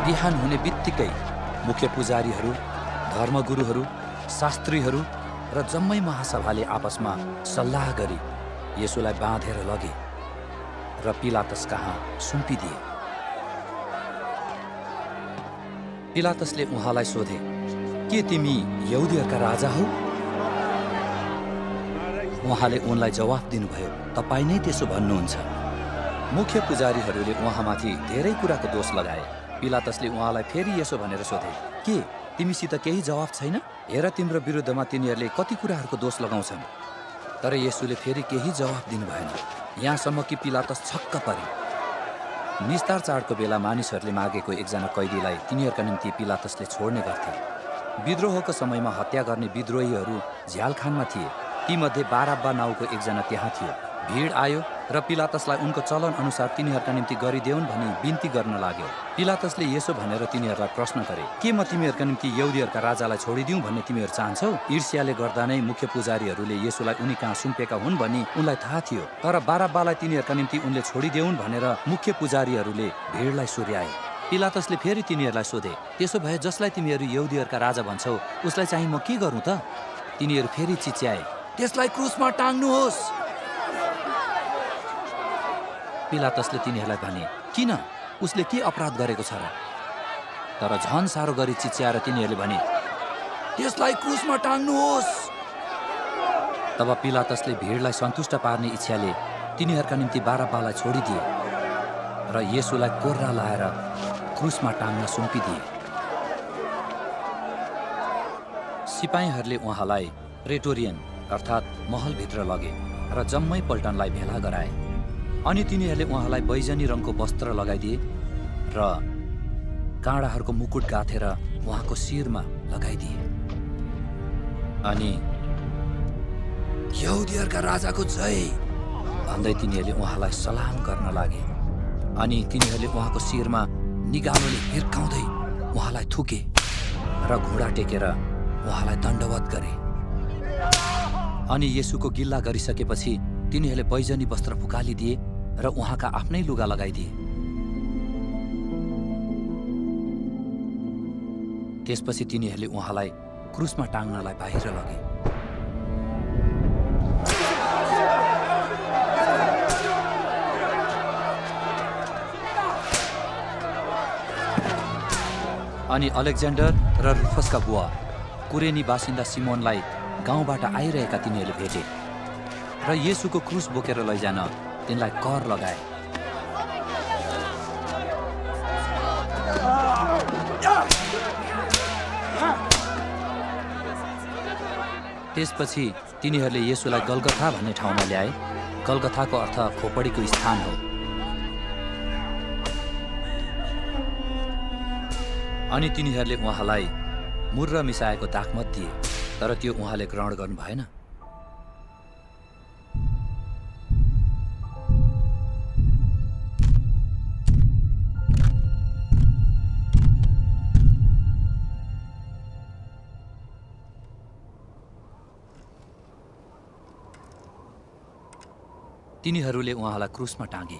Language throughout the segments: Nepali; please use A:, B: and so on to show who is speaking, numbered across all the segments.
A: बिहान हुने बित्तिकै मुख्य पुजारीहरू, धर्मगुरुहरू, शास्त्रीहरू र जम्मै महासभाले आपसमा सल्लाह गरी येशूलाई बाँधेर लगे र पिलातस कहाँ सुम्पिदिए। पिलातसले उहाँलाई सोधे, के तिमी यहुदीहरूका राजा हौ? उहाँले उनलाई जवाफ दिनुभयो, तपाईँ नै त्यसो भन्नुहुन्छ। मुख्य पुजारीहरूले उहाँमाथि धेरै कुराको दोष लगाए। पिलातसले उहाँलाई फेरि यसो भनेर सोधे, के तिमीसित केही जवाफ छैन? हेर, तिम्रो विरुद्धमा तिनीहरूले कति कुराहरूको दोष लगाउँछन्। तर येशूले फेरि केही जवाफ दिनु भएन, यहाँसम्म कि पिलातस छक्क परे। निस्तार चाडको बेला मानिसहरूले मागेको एकजना कैदीलाई तिनीहरूका निम्ति पिलातसले छोड्ने गर्थे। विद्रोहको समयमा हत्या गर्ने विद्रोहीहरू झ्यालखानमा थिए। तीमध्ये बारब्बा नाउँको एकजना त्यहाँ थियो। भीड आयो र पिलातसलाई उनको चलन अनुसार तिनीहरूका निम्ति गरिदेऊन् भनी बिन्ती गर्न लाग्यो। पिलातसले यसो भनेर तिनीहरूलाई प्रश्न गरे, के म तिमीहरूका निम्ति यहुदीहरूका राजालाई छोडिदिउँ भन्ने तिमीहरू चाहन्छौ? ईर्ष्याले गर्दा नै मुख्य पुजारीहरूले येशूलाई उनी कहाँ सुम्पेका हुन् भनी उनलाई थाहा थियो। तर बारब्बालाई तिनीहरूका निम्ति उनले छोडिदेऊन् भनेर मुख्य पुजारीहरूले भिडलाई सुर्याए। पिलातसले फेरि तिनीहरूलाई सोधे, त्यसो भए जसलाई तिमीहरू यहुदीहरूका राजा भन्छौ उसलाई चाहिँ म के गरौँ त? तिनीहरू फेरि चिच्याए, त्यसलाई क्रुसमा टाङ्नुहोस्। पिलातसले तिनीहरूलाई भने, किन? उसले के अपराध गरेको छ र? तर झन साह्रो गरी चिच्याएर तिनीहरूले भने, त्यसलाई क्रुसमा टाङ्नुहोस्। तब पिलातसले भिडलाई सन्तुष्ट पार्ने इच्छाले तिनीहरूका निम्ति बारब्बालाई छोडिदिए र येशूलाई कोर्रा लाएर क्रुसमा टाङ्न सुम्पिदिए। सिपाहीहरूले उहाँलाई प्रेटोरियन अर्थात् महलभित्र लगे र जम्मै पल्टनलाई भेला गराए। अनि तिनीहरूले उहाँलाई बैजनी रङको वस्त्र लगाइदिए र काँडाहरूको मुकुट गाँथेर उहाँको शिरमा लगाइदिए। अनि यहुदीहरूका राजाको जय भन्दै तिनीहरूले उहाँलाई सलाम गर्न लागे। अनि तिनीहरूले उहाँको शिरमा निगालोले हिर्काउँदै उहाँलाई थुके र घुँडा टेकेर उहाँलाई दण्डवत गरे। अनि येशूको गिल्ला गरिसकेपछि तिनीहरूले बैजनी वस्त्र फुकालिदिए र उहाँका आफ्नै लुगा लगाइदिए। त्यसपछि तिनीहरूले उहाँलाई क्रुसमा टाङ्नलाई बाहिर लगे। अनि अलेक्जेन्डर र रुफसका बुवा कुरेनी बासिन्दा सिमोनलाई गाउँबाट आइरहेका तिनीहरूले भेटे र येशूको क्रुस बोकेर लैजान तिनलाई कर लगाए। त्यसपछि तिनीहरूले येशूलाई गलगथा भन्ने ठाउँमा ल्याए। गलगथाको अर्थ खोपडीको स्थान हो। अनि तिनीहरूले उहाँलाई मुर्र मिसाएको दाखमत दिए, तर त्यो उहाँले ग्रहण गर्नु भएन। तिनीहरूले उहाँलाई क्रुसमा टाँगे।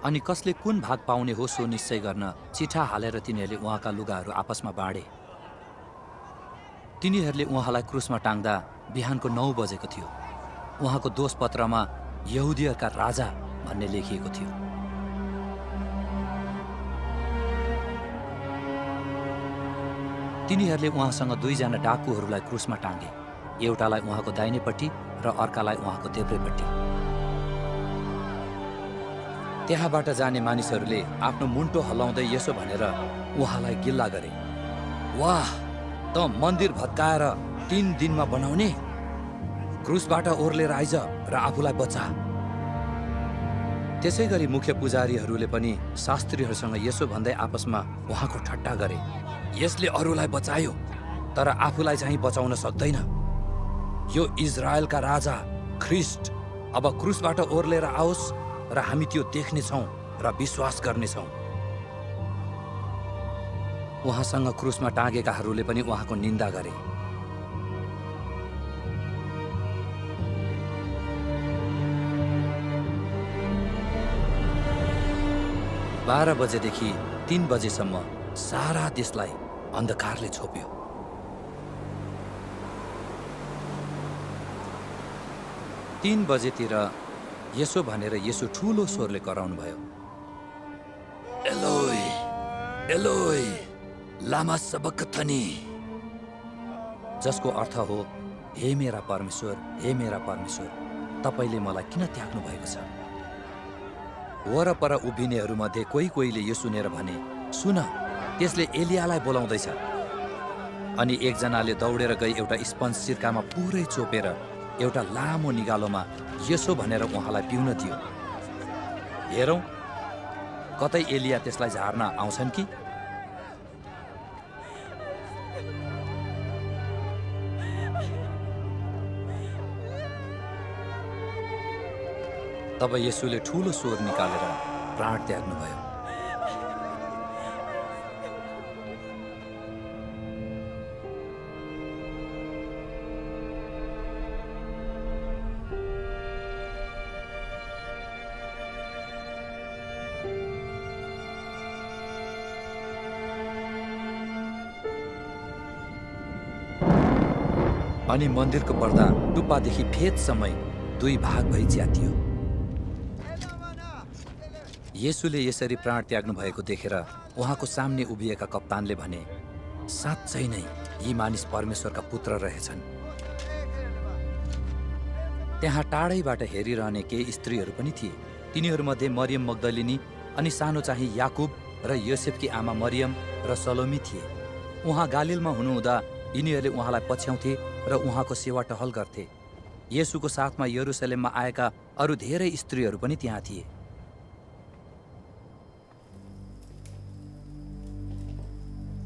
A: अनि कसले कुन भाग पाउने हो सो निश्चय गर्न चिठा हालेर तिनीहरूले उहाँका लुगाहरू आपसमा बाँडे। तिनीहरूले उहाँलाई क्रुसमा टाङ्दा बिहानको 9 बजेको थियो। उहाँको दोषपत्रमा यहुदीहरूका राजा भन्ने लेखिएको थियो। तिनीहरूले उहाँसँग 2 जना डाकुहरूलाई क्रुसमा टाँगे, एउटालाई उहाँको दाहिनेपट्टि र अर्कालाई उहाँको देब्रेपट्टि। त्यहाँबाट जाने मानिसहरूले आफ्नो मुन्टो हल्लाउँदै यसो भनेर उहाँलाई गिल्ला गरे, वाह, त मन्दिर भत्काएर 3 दिनमा बनाउने? क्रुसबाट ओर्लेर आइज र आफूलाई बचा। त्यसै गरी मुख्य पुजारीहरूले पनि शास्त्रीहरूसँग यसो भन्दै आपसमा उहाँको ठट्टा गरे, यसले अरूलाई बचायो तर आफूलाई चाहिँ बचाउन सक्दैन। यो इजरायलका राजा ख्रिस्ट अब क्रुसबाट ओर्लेर आओस् र हामी त्यो देख्नेछौँ र विश्वास गर्नेछौँ। उहाँसँग क्रुसमा टाँगेकाहरूले पनि उहाँको निन्दा गरे। 12 बजेदेखि 3 बजेसम्म सारा देशलाई अन्धकारले छोप्यो। तीन बजेतिर यसो भनेर यसो ठुलो स्वरले कराउनु भयो, एलोई एलोई लामा सबक्थनी, जसको अर्थ हो, हे मेरा परमेश्वर, तपाईँले मलाई किन त्याग्नु भएको छ। वरपर उभिनेहरूमध्ये कोहीले यो सुनेर भने, सुन, त्यसले एलियालाई बोलाउँदैछ। अनि एकजनाले दौडेर गई एउटा स्पन्ज सिर्कामा पुरै चोपेर एउटा लामो निगालोमा यसो भनेर उहाँलाई पिउन दियो, हेरौँ कतै एलिया त्यसलाई झार्न आउँछन् कि। तब येशूले ठुलो स्वर निकालेर प्राण त्याग्नुभयो। अनि मन्दिरको पर्दा टुप्पादेखि फेदसम्मै 2 भाग भई च्यातियो। येशूले यसरी प्राण त्याग्नु भएको देखेर उहाँको सामने उभिएका कप्तानले भने, साँच्चै नै यी मानिस परमेश्वरका पुत्र रहेछन्। त्यहाँ टाढैबाट हेरिरहने केही स्त्रीहरू पनि थिए। तिनीहरूमध्ये मरियम मग्दलिनी अनि सानो चाहिँ याकुब र योसेफकी आमा मरियम र सलोमी थिए। उहाँ गालिलमा हुनुहुँदा यिनीहरूले उहाँलाई पछ्याउँथे र उहाँको सेवा टहल गर्थे। येशूको साथमा यरुसलेममा आएका अरू धेरै स्त्रीहरू पनि त्यहाँ थिए।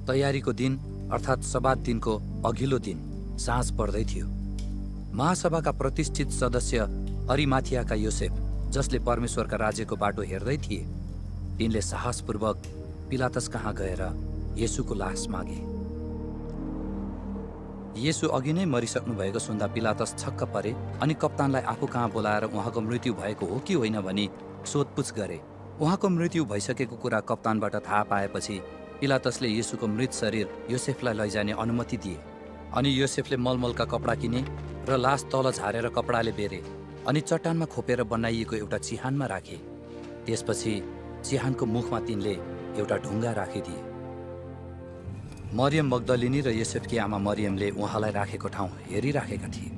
A: तयारीको दिन अर्थात् सब्बात दिनको अघिल्लो दिन साँझ पर्दै थियो। महासभाका प्रतिष्ठित सदस्य अरिमाथियाका योसेफ, जसले परमेश्वरका राज्यको बाटो हेर्दै थिए, तिनले साहसपूर्वक पिलातस कहाँ गएर येशूको लास मागे। येशू अघि नै मरिसक्नु भएको सुन्दा पिलातस छक्क परे अनि कप्तानलाई आफू कहाँ बोलाएर उहाँको मृत्यु भएको हो कि होइन भनी सोधपुछ गरे। उहाँको मृत्यु भइसकेको कुरा कप्तानबाट थाहा पाएपछि पिलातसले येशूको मृत शरीर योसेफलाई लैजाने अनुमति दिए। अनि योसेफले मलमलका कपडा किने र लास तल झारेर कपडाले बेरे अनि चट्टानमा खोपेर बनाइएको एउटा चिहानमा राखे। त्यसपछि चिहानको मुखमा तिनले एउटा ढुङ्गा राखिदिए। मरियम मग्दलिनी र योसेफकी आमा मरियमले उहाँलाई राखेको ठाउँ हेरिराखेका थिए।